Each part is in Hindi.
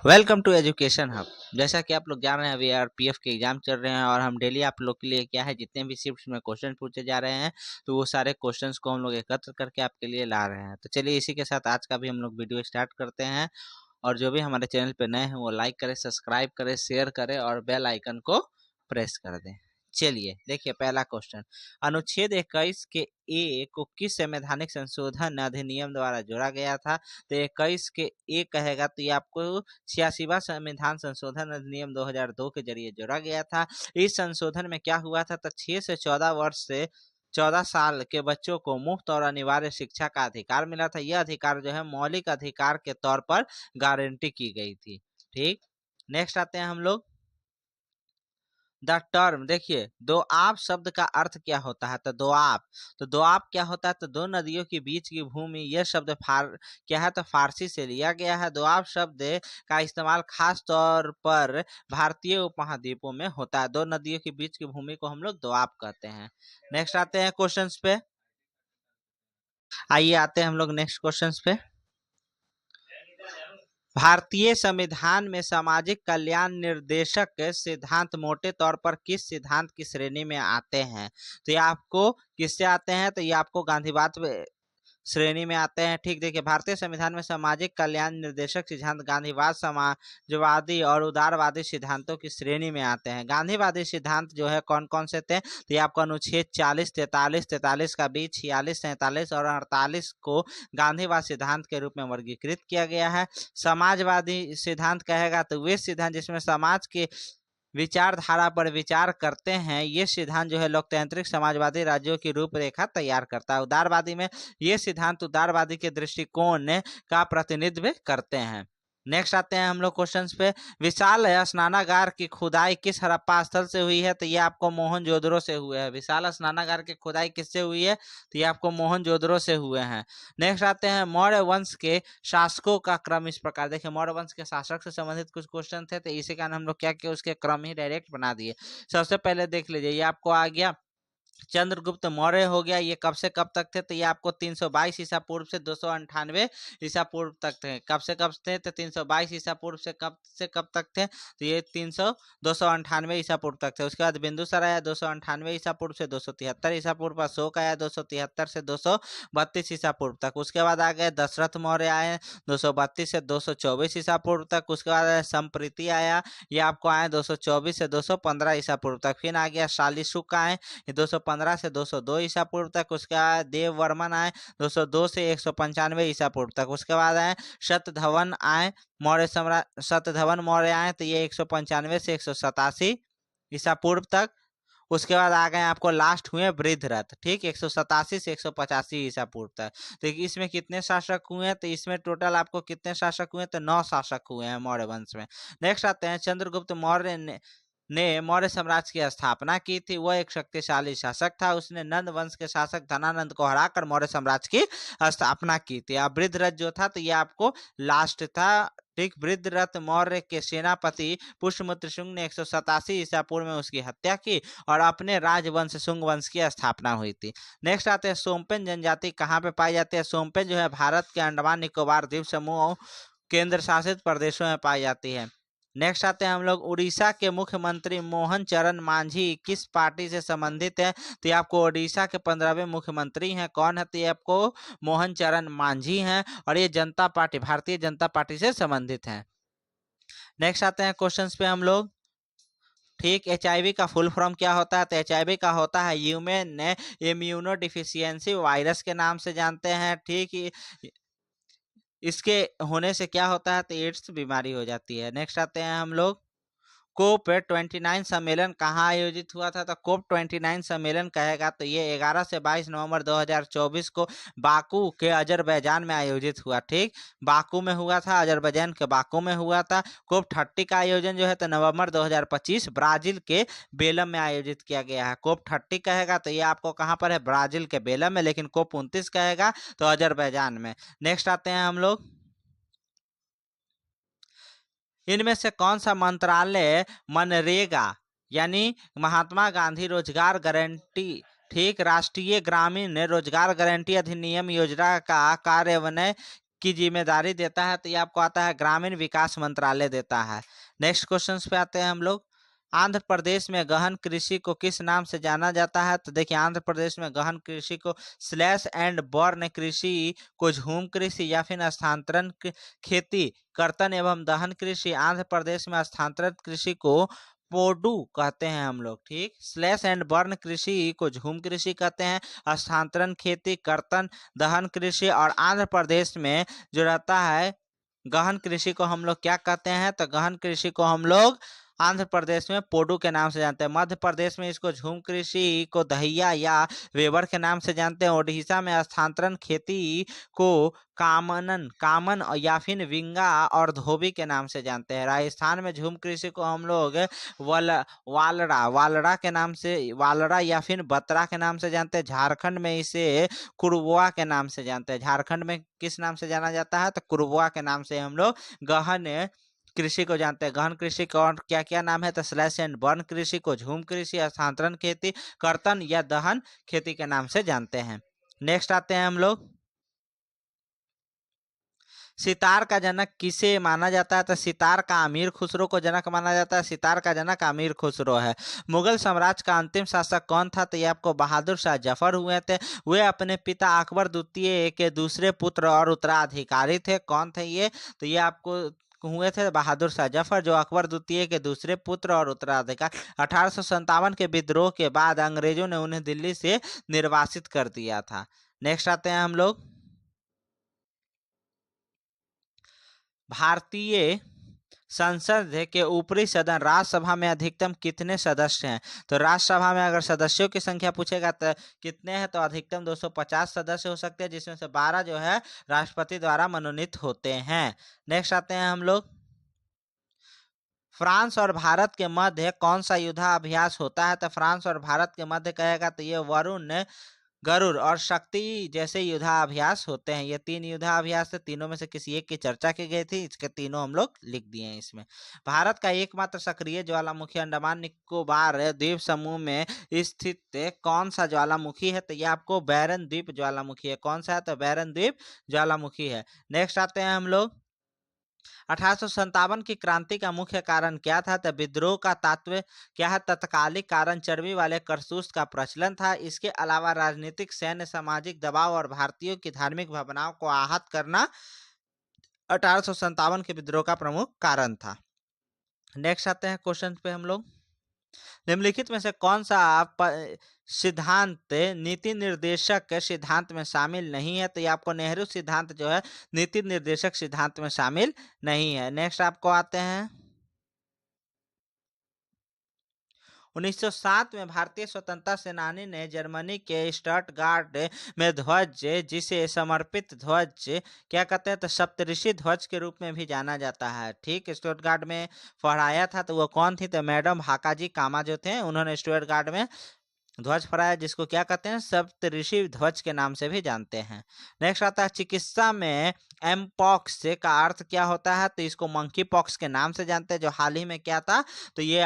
Welcome to education hub. जैसा कि आप लोग जान रहे हैं, अभी आरपीएफ के एग्जाम चल रहे हैं और हम डेली आप लोग के लिए क्या है, जितने भी शिफ्ट्स में क्वेश्चन पूछे जा रहे हैं तो वो सारे क्वेश्चंस को हम लोग एकत्र करके आपके लिए ला रहे हैं। तो चलिए इसी के साथ आज का भी हम लोग वीडियो स्टार्ट करते हैं। और जो भी हमारे चैनल पे नए हैं वो लाइक करें, सब्सक्राइब करें, शेयर करें और बेल आइकन को प्रेस कर दें। चलिए देखिए पहला क्वेश्चन। अनुच्छेद 21 के ए को किस संवैधानिक संशोधन अधिनियम द्वारा जोड़ा गया था? तो 21 के ए कहेगा तो ये आपको 86वां संविधान संशोधन अधिनियम 2002 के जरिए जोड़ा गया था। इस संशोधन में क्या हुआ था? तो 6 से 14 वर्ष से 14 साल के बच्चों को मुफ्त और अनिवार्य शिक्षा का अधिकार मिला था। यह अधिकार जो है मौलिक अधिकार के तौर पर गारंटी की गई थी। ठीक, नेक्स्ट आते हैं हम लोग द टर्म। देखिए दो आप शब्द का अर्थ क्या होता है? तो दो आप, तो दो आप क्या होता है? तो दो नदियों के बीच की भूमि। यह शब्द क्या है? तो फारसी से लिया गया है। दो आप शब्द का इस्तेमाल खास तौर पर भारतीय उपमहाद्वीपों में होता है। दो नदियों के बीच की भूमि को हम लोग दो आप कहते हैं। नेक्स्ट आते हैं क्वेश्चंस पे। आइए आते हैं हम लोग नेक्स्ट क्वेश्चंस पे। भारतीय संविधान में सामाजिक कल्याण निर्देशक सिद्धांत मोटे तौर पर किस सिद्धांत की श्रेणी में आते हैं? तो ये आपको किससे आते हैं? तो ये आपको गांधीवाद श्रेणी में आते हैं। ठीक, देखिए भारतीय संविधान में सामाजिक कल्याण निर्देशक सिद्धांत गांधीवाद, समाजवादी और उदारवादी सिद्धांतों की श्रेणी में आते हैं। गांधीवादी सिद्धांत जो है कौन कौन से थे? तो ये आपको अनुच्छेद 40, 43, 43 का बी, 46, 47 और 48 को गांधीवाद सिद्धांत के रूप में वर्गीकृत किया गया है। समाजवादी सिद्धांत कहेगा तो वे सिद्धांत जिसमें समाज के विचारधारा पर विचार करते हैं। ये सिद्धांत जो है लोकतांत्रिक समाजवादी राज्यों की रूपरेखा तैयार करता है। उदारवादी में ये सिद्धांत उदारवादी के दृष्टिकोण का प्रतिनिधित्व करते हैं। नेक्स्ट आते हैं हम लोग क्वेश्चंस पे। विशाल स्नानागार की खुदाई किस हड़प्पा स्थल से हुई है? तो ये आपको मोहनजोदड़ो से हुए हैं। विशाल स्नानागार की खुदाई किससे हुई है? तो ये आपको मोहनजोदड़ो से हुए हैं। नेक्स्ट आते हैं मौर्य वंश के शासकों का क्रम इस प्रकार। देखिए मौर्य वंश के शासक से संबंधित कुछ क्वेश्चन थे तो इसी कारण हम लोग क्या किए, उसके क्रम ही डायरेक्ट बना दिए। सबसे पहले देख लीजिए, ये आपको आ गया चंद्रगुप्त मौर्य हो गया। ये कब से कब तक थे? तो ये आपको 322 ईसा पूर्व से 298 ईसा पूर्व तक थे। कब से कब थे? तो 322 ईसा पूर्व से कब तक थे? तो ये 298 ईसा पूर्व तक थे। उसके बाद बिंदुसार आया 298 ईसा पूर्व से 273 ईसा पूर्व। अशोक आया 273 से 232 ईसा पूर्व तक। उसके बाद आ गए दशरथ मौर्य आए 232 से 224 ईसा पूर्व तक। उसके बाद संप्रीति आया, ये आपको आया 224 से 215 ईसा पूर्व तक। फिर आ गया शालीशुक आए 215 से 202 ईसा पूर्व तक। उसके बाद देव वर्मन आए 202 से 195 ईसा पूर्व तक। उसके बाद आए शतधवन आए मौर्य सम्राट, शतधवन मौर्य आए तो ये 195 से 187 ईसा पूर्व तक। उसके बाद आ गए आपको लास्ट हुए वृद्धरथ। ठीक, 187 से 185 ईसा पूर्व तक। तो इसमें कितने शासक हुए हैं? तो इसमें टोटल आपको कितने शासक हुए? तो 9 शासक हुए हैं मौर्य वंश में। नेक्स्ट आते हैं चंद्रगुप्त मौर्य ने मौर्य साम्राज्य की स्थापना की थी। वह एक शक्तिशाली शासक था। उसने नंद वंश के शासक धनानंद को हराकर मौर्य साम्राज्य की स्थापना की थी। अब वृद्धरथ जो था तो ये आपको लास्ट था। ठीक, वृद्धरथ मौर्य के सेनापति पुष्यमित्र शुंग ने 187 ईसा पूर्व में उसकी हत्या की और अपने राजवंश शुंग वंश की स्थापना हुई थी। नेक्स्ट आते हैं सोमपेन जनजाति कहाँ पे पाई जाती है? सोमपेन जो है भारत के अंडमान निकोबार द्वीप समूह केंद्र शासित प्रदेशों में पाई जाती है। नेक्स्ट आते हैं हम लोग उड़ीसा के मुख्यमंत्री मोहन चरण मांझी किस पार्टी से संबंधित है? तो ये आपको उड़ीसा के 15वें मुख्यमंत्री हैं। कौन है? तो ये आपको मोहन चरण मांझी हैं और ये जनता पार्टी, भारतीय जनता पार्टी से संबंधित हैं। नेक्स्ट आते हैं क्वेश्चंस पे हम लोग। ठीक, एचआईवी का फुल फॉर्म क्या होता है? तो एचआईवी का होता है ह्यूमन इम्यूनो डिफिशियंसी वायरस के नाम से जानते हैं। ठीक, इसके होने से क्या होता है? तो एड्स बीमारी हो जाती है। नेक्स्ट आते हैं हम लोग कोप 29 सम्मेलन कहाँ आयोजित हुआ था? तो कोप 29 सम्मेलन कहेगा तो ये 11 से 22 नवंबर 2024 को बाकू के अजरबैजान में आयोजित हुआ। ठीक, बाकू में हुआ था, अजरबैजान के बाकू में हुआ था। कोप 30 का आयोजन जो है तो नवंबर 2025 ब्राजील के बेलम में आयोजित किया गया है। कोप 30 कहेगा तो ये आपको कहाँ पर है? ब्राजील के बेलम में। लेकिन कोप 29 कहेगा तो अजरबैजान में। नेक्स्ट आते हैं हम लोग, इनमें से कौन सा मंत्रालय मनरेगा यानी महात्मा गांधी रोजगार गारंटी, ठीक, राष्ट्रीय ग्रामीण रोजगार गारंटी अधिनियम योजना का कार्यान्वयन की जिम्मेदारी देता है? तो ये आपको आता है ग्रामीण विकास मंत्रालय देता है। नेक्स्ट क्वेश्चन पे आते हैं हम लोग। आंध्र प्रदेश में गहन कृषि को किस नाम से जाना जाता है? तो देखिए, आंध्र प्रदेश में गहन कृषि को स्लैश एंड बर्न कृषि को झूम कृषि या फिर स्थानांतरण खेती, कर्तन एवं दहन कृषि। आंध्र प्रदेश में स्थानांतरित कृषि को पोडू कहते हैं हम लोग। ठीक, स्लैश एंड बर्न कृषि को झूम कृषि कहते हैं, स्थानांतरण खेती, कर्तन, दहन कृषि। और आंध्र प्रदेश में जो रहता है गहन कृषि को हम लोग क्या कहते हैं? तो गहन कृषि को हम लोग आंध्र प्रदेश में पोडू के नाम से जानते हैं। मध्य प्रदेश में इसको झूम कृषि को दहिया या वेबर के नाम से जानते हैं। ओडिशा में स्थानांतरण खेती को कामन या फिर विंगा और धोबी के नाम से जानते हैं। राजस्थान में झूम कृषि को हम लोग वालड़ा के नाम से, वालड़ा या फिर बत्रा के नाम से जानते हैं। झारखंड में इसे कुरुबुआ के नाम से जानते हैं। झारखंड में किस नाम से जाना जाता है? तो कुरुबुआ के नाम से हम लोग गहन कृषि को जानते हैं। गहन कृषि का और क्या क्या नाम है? तो स्लैश एंड बर्न कृषि को झूम कृषि, स्थानांतरण खेती, कर्तन या दहन खेती के नाम से जानते हैं। नेक्स्ट आते हैं हम लोग। सितार का जनक किसे माना जाता है? तो सितार का अमीर खुसरो को जनक माना जाता है। सितार का जनक अमीर खुसरो है। मुगल साम्राज्य का अंतिम शासक कौन था? तो ये आपको बहादुर शाह जफर हुए थे। वे अपने पिता अकबर द्वितीय के दूसरे पुत्र और उत्तराधिकारी थे। कौन थे ये? तो ये आपको हुए थे बहादुर शाह जफर, जो अकबर द्वितीय के दूसरे पुत्र और उत्तराधिकारी। 1857 के विद्रोह के बाद अंग्रेजों ने उन्हें दिल्ली से निर्वासित कर दिया था। नेक्स्ट आते हैं हम लोग। भारतीय संसद के ऊपरी सदन राज्यसभा में अधिकतम कितने सदस्य हैं? तो राज्यसभा में अगर सदस्यों की संख्या पूछेगा तो कितने हैं? तो अधिकतम 250 सदस्य हो सकते हैं, जिसमें से 12 जो है राष्ट्रपति द्वारा मनोनीत होते हैं। नेक्स्ट आते हैं हम लोग। फ्रांस और भारत के मध्य कौन सा युद्धाभ्यास होता है? तो फ्रांस और भारत के मध्य कहेगा तो ये वरुण, गरुड़ और शक्ति जैसे युद्धाभ्यास होते हैं। ये 3 युद्धाभ्यास थे, तीनों में से किसी एक की चर्चा की गई थी, इसके तीनों हम लोग लिख दिए हैं इसमें। भारत का एकमात्र सक्रिय ज्वालामुखी अंडमान निकोबार द्वीप समूह में स्थित कौन सा ज्वालामुखी है? तो ये आपको बैरन द्वीप ज्वालामुखी है। कौन सा है? तो बैरन द्वीप ज्वालामुखी है। नेक्स्ट आते हैं हम लोग। 1857 की क्रांति का मुख्य कारण क्या था? तो विद्रोह का तात्पर्य क्या है? तत्कालिक कारण चर्बी वाले करतूस का प्रचलन था। इसके अलावा राजनीतिक, सैन्य, सामाजिक दबाव और भारतीयों की धार्मिक भावनाओं को आहत करना 1857 के विद्रोह का प्रमुख कारण था। नेक्स्ट आते हैं क्वेश्चन पे हम लोग। निम्नलिखित में से कौन सा सिद्धांत नीति निर्देशक सिद्धांत में शामिल नहीं है? तो ये आपको नेहरू सिद्धांत जो है नीति निर्देशक सिद्धांत में शामिल नहीं है। नेक्स्ट आपको आते हैं। 1907 में भारतीय स्वतंत्रता सेनानी ने जर्मनी के स्टटगार्ट में ध्वज, जिसे समर्पित ध्वज क्या कहते हैं? तो सप्तऋषि ध्वज के रूप में भी जाना जाता है। ठीक, स्टटगार्ट में फहराया था। तो वो कौन थी? तो मैडम हाकाजी कामा जो थे, उन्होंने स्टटगार्ट में ध्वज फहराया, जिसको क्या कहते हैं? सप्तऋषि ध्वज के नाम से भी जानते हैं। नेक्स्ट आता है चिकित्सा में एमपॉक्स का अर्थ क्या होता है? तो इसको मंकी पॉक्स के नाम से जानते हैं, जो हाल ही में क्या था? तो ये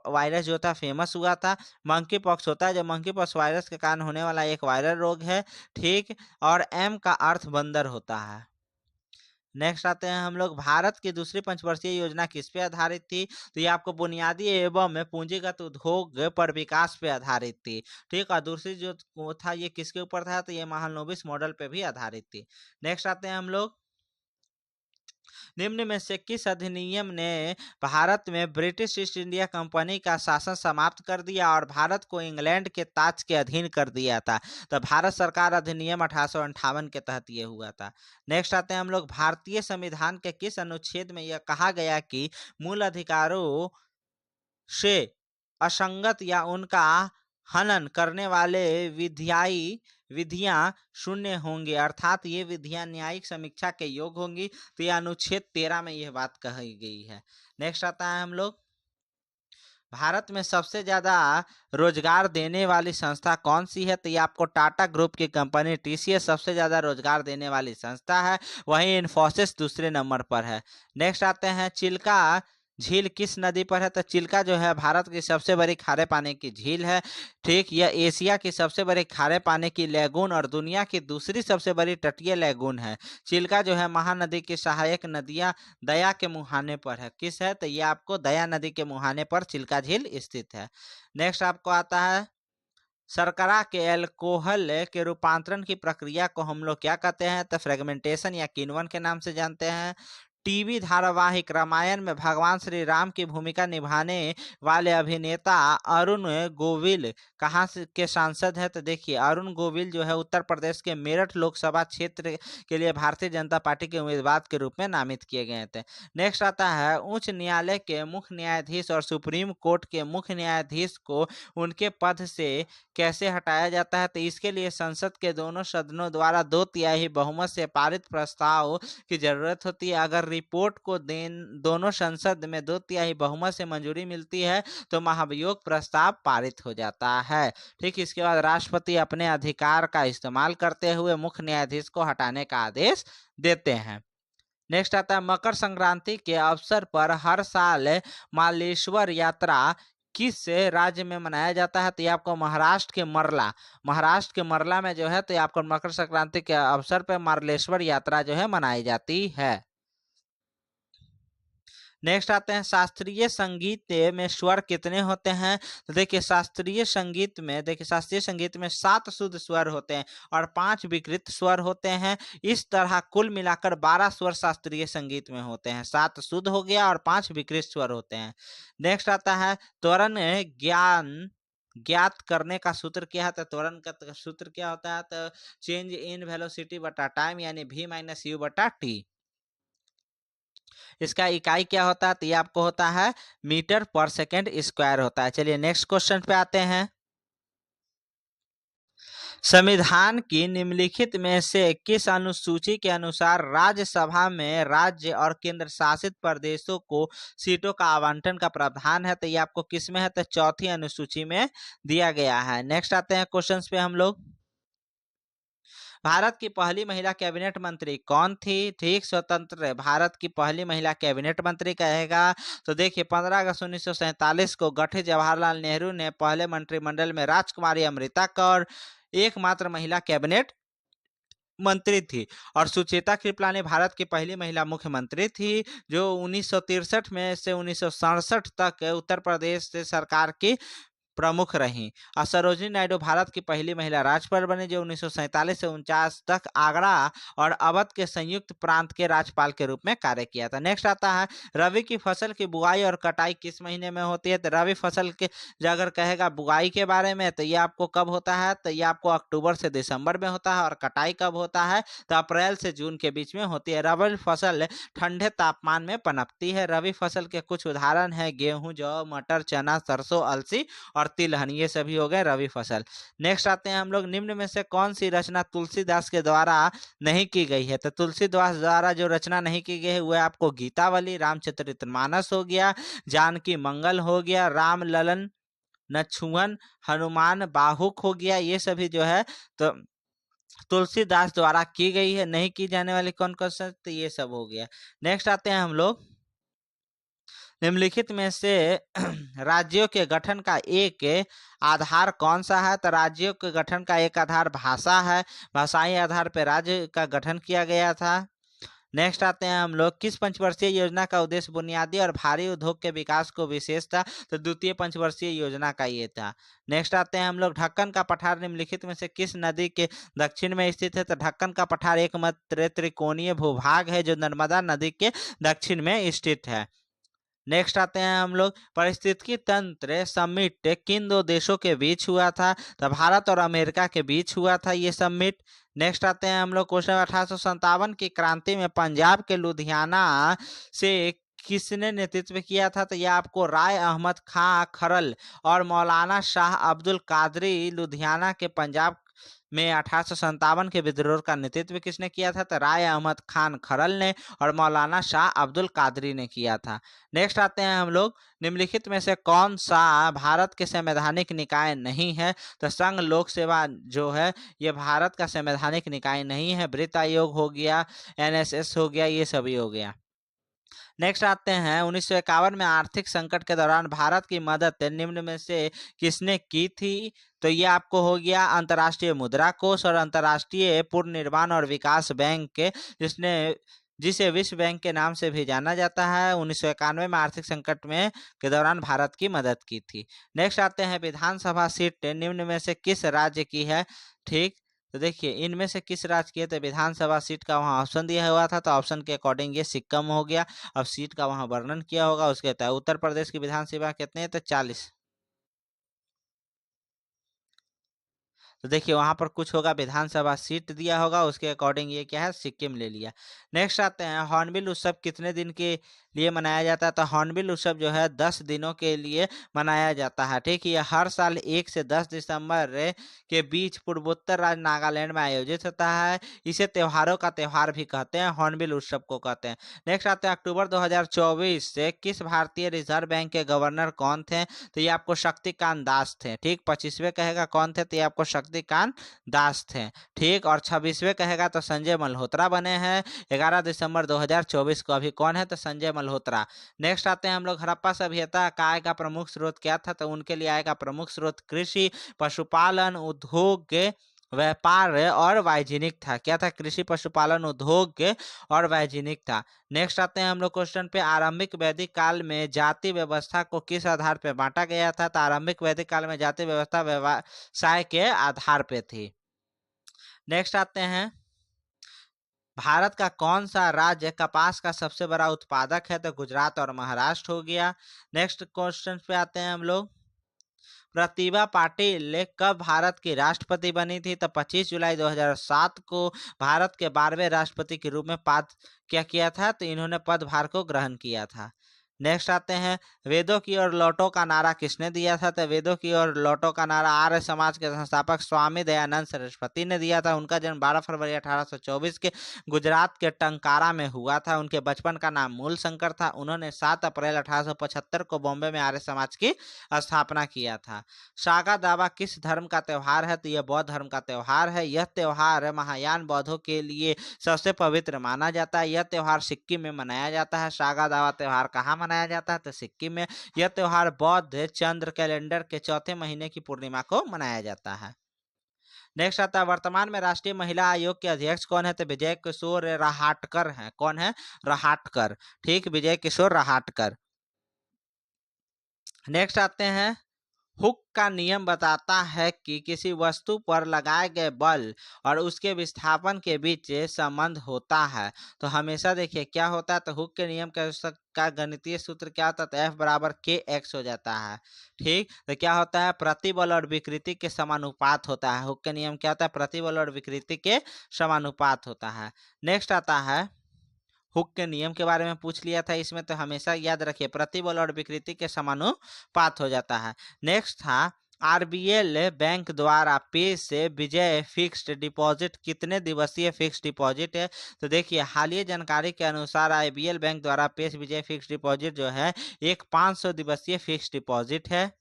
वायरस जो था फेमस हुआ था। मंकी पॉक्स होता है जो मंकी पॉक्स वायरस के कारण होने वाला एक वायरल रोग है। ठीक, और एम का अर्थ बंदर होता है। नेक्स्ट आते हैं हम लोग। भारत की दूसरी पंचवर्षीय योजना किस पे आधारित थी? तो ये आपको बुनियादी एवं पूंजीगत उद्योग पर विकास पे आधारित थी। ठीक, और दूसरी जो था ये किसके ऊपर था? तो ये महालनोबिस मॉडल पे भी आधारित थी। नेक्स्ट आते हैं हम लोग। निम्न में से किस अधिनियम ने भारत में ब्रिटिश ईस्ट इंडिया कंपनी का शासन समाप्त कर दिया और भारत को इंग्लैंड के ताज के अधीन कर दिया था? तो भारत सरकार अधिनियम 1858 के तहत ये हुआ था। नेक्स्ट आते हैं हम लोग। भारतीय संविधान के किस अनुच्छेद में यह कहा गया कि मूल अधिकारों से असंगत या उनका हनन करने वाले विधियां शून्य होंगे, अर्थात ये विधियां न्यायिक समीक्षा के योग्य होंगी? तो ये अनुच्छेद 13 में यह बात कही गई है। नेक्स्ट आता है हम लोग। भारत में सबसे ज्यादा रोजगार देने वाली संस्था कौन सी है? तो ये आपको टाटा ग्रुप की कंपनी टीसीएस सबसे ज्यादा रोजगार देने वाली संस्था है। वहीं इन्फोसिस दूसरे नंबर पर है। नेक्स्ट आते हैं। चिल्का झील किस नदी पर है? तो चिल्का जो है भारत की सबसे बड़ी खारे पानी की झील है। ठीक, यह एशिया की सबसे बड़ी खारे पानी की लैगून और दुनिया की दूसरी सबसे बड़ी तटीय लैगून है। चिल्का जो है महानदी की सहायक नदियां दया के मुहाने पर है। किस है? तो ये आपको दया नदी के मुहाने पर चिल्का झील स्थित है। नेक्स्ट आपको आता है, शर्करा के एल्कोहल के रूपांतरण की प्रक्रिया को हम लोग क्या कहते हैं? तो फ्रेगमेंटेशन या किण्वन के नाम से जानते हैं। टीवी धारावाहिक रामायण में भगवान श्री राम की भूमिका निभाने वाले अभिनेता अरुण गोविल कहाँ से के सांसद है? तो देखिए, अरुण गोविल जो है उत्तर प्रदेश के मेरठ लोकसभा क्षेत्र के लिए भारतीय जनता पार्टी के उम्मीदवार के रूप में नामित किए गए थे। नेक्स्ट आता है, उच्च न्यायालय के मुख्य न्यायाधीश और सुप्रीम कोर्ट के मुख्य न्यायाधीश को उनके पद से कैसे हटाया जाता है? तो इसके लिए संसद के दोनों सदनों द्वारा 2/3 बहुमत से पारित प्रस्ताव की जरूरत होती है। अगर रिपोर्ट को दोनों संसद में 2/3 बहुमत से मंजूरी मिलती है तो महाभियोग प्रस्ताव पारित हो जाता है। ठीक, इसके बाद राष्ट्रपति अपने अधिकार का इस्तेमाल करते हुए मुख्य न्यायाधीश को हटाने का आदेश देते हैं। नेक्स्ट आता है, मकर संक्रांति के अवसर पर हर साल मालेश्वर यात्रा किस राज्य में मनाया जाता है? तो ये आपको महाराष्ट्र के मरला में जो है, तो ये आपको मकर संक्रांति के अवसर पर मार्लेश्वर यात्रा जो है मनाई जाती है। नेक्स्ट आते हैं, शास्त्रीय संगीत में स्वर कितने होते हैं? तो देखिए, शास्त्रीय संगीत में 7 शुद्ध स्वर होते हैं और 5 विकृत स्वर होते हैं। इस तरह कुल मिलाकर 12 स्वर शास्त्रीय संगीत में होते हैं। 7 शुद्ध हो गया और 5 विकृत स्वर होते हैं। नेक्स्ट आता है, त्वरण ज्ञात करने का सूत्र क्या है? तो त्वरण का सूत्र क्या होता है? तो चेंज इन वेलोसिटी बटा टाइम, यानी v माइनस यू बटा टी। इसका इकाई क्या होता है? तो ये आपको होता है मीटर पर सेकेंड स्क्वायर होता है। चलिए नेक्स्ट क्वेश्चन पे आते हैं। संविधान की निम्नलिखित में से किस अनुसूची के अनुसार राज्यसभा में राज्य और केंद्र शासित प्रदेशों को सीटों का आवंटन का प्रावधान है? तो ये आपको किस में है? तो चौथी अनुसूची में दिया गया है। नेक्स्ट आते हैं क्वेश्चंस पे हम लोग। भारत की पहली महिला कैबिनेट मंत्री कौन थी? ठीक, स्वतंत्र भारत की पहली महिला कैबिनेट मंत्री कहेगा। तो देखिए, 15 अगस्त 1947 को गठित जवाहरलाल नेहरू ने पहले मंत्रिमंडल में राजकुमारी अमृता कौर एकमात्र महिला कैबिनेट मंत्री थी। और सुचेता कृपलानी भारत की पहली महिला मुख्यमंत्री थी, जो 1963 में से 1967 तक उत्तर प्रदेश से सरकार की प्रमुख रहीं। और सरोजिनी नायडू भारत की पहली महिला राज्यपाल बनी, जो 1947 से 49 तक आगरा और अवध के संयुक्त प्रांत के राज्यपाल के रूप में कार्य किया था। नेक्स्ट आता है, रबी की फसल की बुआई और कटाई किस महीने में होती है? तो रबी फसल के अगर कहेगा बुआई के बारे में, तो ये आपको कब होता है? तो ये आपको अक्टूबर से दिसंबर में होता है। और कटाई कब होता है? तो अप्रैल से जून के बीच में होती है। रबी फसल ठंडे तापमान में पनपती है। रबी फसल के कुछ उदाहरण है गेहूं, जौ, मटर, चना, सरसों, अलसी और तिलहन, ये सभी हो गए रबी फसल। नेक्स्ट आते हैं हम लोग, निम्न में से कौन सी रचना तुलसीदास के द्वारा नहीं की गई है? तो तुलसीदास द्वारा जो रचना नहीं की गई है वह आपको गीतावली, रामचरितमानस हो गया, जानकी मंगल हो गया, राम ललन नछुअन, हनुमान बाहुक हो गया। ये सभी जो है तो तुलसीदास द्वारा की गई है। नहीं की जाने वाली कौन कौन सा? तो ये सब हो गया। नेक्स्ट आते हैं हम लोग, निम्नलिखित में से राज्यों के गठन का एक आधार कौन सा है? तो राज्यों के गठन का एक आधार भाषा है। भाषाई आधार पर राज्य का गठन किया गया था। नेक्स्ट आते हैं हम लोग, किस पंचवर्षीय योजना का उद्देश्य बुनियादी और भारी उद्योग के विकास को विशेष था? तो द्वितीय पंचवर्षीय योजना का ये था। नेक्स्ट आते हैं हम लोग, ढक्कन का पठार निम्नलिखित में से किस नदी के दक्षिण में स्थित है? तो ढक्कन का पठार एकमात्र त्रिकोणीय भूभाग है जो नर्मदा नदी के दक्षिण में स्थित है। नेक्स्ट आते हैं हम लोग, पारिस्थितिकी तंत्र समिट किन दो देशों के बीच हुआ था? तो भारत और अमेरिका के बीच हुआ था ये समिट। नेक्स्ट आते हैं हम लोग, क्वेश्चन 1857 की क्रांति में पंजाब के लुधियाना से किसने नेतृत्व किया था? तो यह आपको राय अहमद खां खरल और मौलाना शाह अब्दुल कादरी लुधियाना के पंजाब में 1857 के विद्रोह का नेतृत्व किसने किया था? तो राय अहमद खान खरल ने और मौलाना शाह अब्दुल कादरी ने किया था। नेक्स्ट आते हैं हम लोग, निम्नलिखित में से कौन सा भारत के संवैधानिक निकाय नहीं है? तो संघ लोक सेवा जो है ये भारत का संवैधानिक निकाय नहीं है। वित्त आयोग हो गया, NSS हो गया, ये सभी हो गया। नेक्स्ट आते हैं 1951 में आर्थिक संकट के दौरान भारत की मदद निम्न में से किसने की थी? तो ये आपको हो गया अंतर्राष्ट्रीय मुद्रा कोष और अंतर्राष्ट्रीय पुनर्निर्माण और विकास बैंक, जिसने जिसे विश्व बैंक के नाम से भी जाना जाता है, 1991 में आर्थिक संकट में के दौरान भारत की मदद की थी। नेक्स्ट आते हैं विधानसभा सीट निम्न में से किस राज्य की है? ठीक, तो देखिए इनमें से किस राज्य की है? तो विधानसभा सीट का वहाँ ऑप्शन दिया हुआ था, तो ऑप्शन के अकॉर्डिंग ये सिक्किम हो गया। अब सीट का वहाँ वर्णन किया होगा, उसके तहत उत्तर प्रदेश की विधानसभा कितने हैं? तो 40। तो देखिए वहां पर कुछ होगा, विधानसभा सीट दिया होगा, उसके अकॉर्डिंग ये क्या है, सिक्किम ले लिया। नेक्स्ट आते हैं हॉर्नबिल उत्सव कितने दिन के लिए मनाया जाता है? तो हॉर्नबिल उत्सव जो है 10 दिनों के लिए मनाया जाता है। ठीक है, ये हर साल 1 से 10 दिसंबर के बीच पूर्वोत्तर राज्य नागालैंड में आयोजित होता है। इसे त्योहारों का त्योहार भी कहते हैं, हॉर्नबिल उत्सव को कहते हैं। नेक्स्ट आते हैं अक्टूबर 2024 से किस भारतीय रिजर्व बैंक के गवर्नर कौन थे? तो ये आपको शक्तिकांत दास थे। ठीक, 25वें कहेगा कौन थे? तो ये आपको शक्तिकांत दास थे। ठीक, और 26वें कहेगा तो संजय मल्होत्रा बने हैं 11 दिसंबर 2024 को। अभी कौन है? तो संजय मल्होत्रा। नेक्स्ट आते हैं हम लोग हड़प्पा सभ्यता का आय का प्रमुख स्रोत क्या था? तो उनके लिए आय का प्रमुख स्रोत कृषि, पशुपालन, उद्योग, व्यापार और वाणिज्यिक था। क्या था? कृषि, पशुपालन, उद्योग और वाणिज्यिक था। नेक्स्ट आते हैं हम लोग क्वेश्चन पे, आरंभिक वैदिक काल में जाति व्यवस्था को किस आधार पे बांटा गया था? तो आरंभिक वैदिक काल में जाति व्यवस्था व्यवसाय के आधार पे थी। नेक्स्ट आते हैं भारत का कौन सा राज्य कपास का सबसे बड़ा उत्पादक है? तो गुजरात और महाराष्ट्र हो गया। नेक्स्ट क्वेश्चन पे आते हैं हम लोग, प्रतिभा पाटिल कब भारत की राष्ट्रपति बनी थी? तो 25 जुलाई 2007 को भारत के 12वें राष्ट्रपति के रूप में पद क्या किया था? तो इन्होंने पदभार को ग्रहण किया था। नेक्स्ट आते हैं वेदों की ओर लौटो का नारा किसने दिया था? तो वेदों की ओर लौटो का नारा आर्य समाज के संस्थापक स्वामी दयानंद सरस्वती ने दिया था। उनका जन्म 12 फरवरी 1824 के गुजरात के टंकारा में हुआ था। उनके बचपन का नाम मूल शंकर था। उन्होंने 7 अप्रैल 1875 को बॉम्बे में आर्य समाज की स्थापना किया था। सागा दावा किस धर्म का त्योहार है? तो यह बौद्ध धर्म का त्योहार है। यह त्योहार महायान बौद्धों के लिए सबसे पवित्र माना जाता है। यह त्योहार सिक्किम में मनाया जाता है। सागा दावा त्योहार कहाँ मनाया जाता है? तो सिक्किम में। यह त्योहार बौद्ध चंद्र कैलेंडर के चौथे महीने की पूर्णिमा को मनाया जाता है। नेक्स्ट आता है वर्तमान में राष्ट्रीय महिला आयोग के अध्यक्ष कौन है? तो विजय किशोर रहाटकर हैं। कौन है? रहाटकर। ठीक, विजय किशोर रहाटकर। नेक्स्ट आते हैं हुक का नियम बताता है कि किसी वस्तु पर लगाए गए बल और उसके विस्थापन के बीच संबंध होता है। तो हमेशा देखिए क्या होता है, तो हुक के नियम का गणितीय सूत्र क्या होता है? तो F बराबर kx हो जाता है। ठीक, तो क्या होता है? प्रतिबल और विकृति के समानुपात होता है। हुक के नियम क्या होता है? प्रतिबल और विकृति के समानुपात होता है। नेक्स्ट आता है हुक के नियम के बारे में पूछ लिया था इसमें, तो हमेशा याद रखिए प्रतिबल और विकृति के समानुपात हो जाता है। नेक्स्ट था आरबीएल बैंक द्वारा पेश से विजय फिक्स्ड डिपॉजिट कितने दिवसीय फिक्स्ड डिपॉजिट है? तो देखिए हालिया जानकारी के अनुसार आरबीएल बैंक द्वारा पेश विजय फिक्स्ड डिपॉजिट जो है एक 500 दिवसीय फिक्स्ड डिपॉजिट है।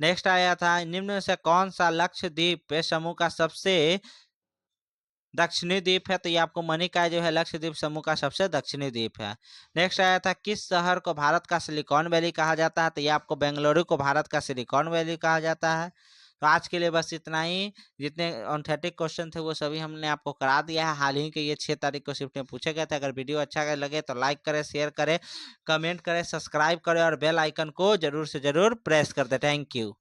नेक्स्ट आया था निम्न में से कौन सा लक्षद्वीप समूह का सबसे दक्षिणी द्वीप है? तो ये आपको मणिकाय जो है लक्षद्वीप समूह का सबसे दक्षिणी द्वीप है। नेक्स्ट आया था किस शहर को भारत का सिलिकॉन वैली कहा जाता है? तो ये आपको बेंगलुरु को भारत का सिलिकॉन वैली कहा जाता है। तो आज के लिए बस इतना ही। जितने ऑथेंटिक क्वेश्चन थे वो सभी हमने आपको करा दिया है। हाल ही के ये 6 तारीख को शिफ्ट में पूछे गए थे। अगर वीडियो अच्छा लगे तो लाइक करें, शेयर करें, कमेंट करें, सब्सक्राइब करें और बेल आइकन को जरूर से जरूर प्रेस कर दे। Thank you.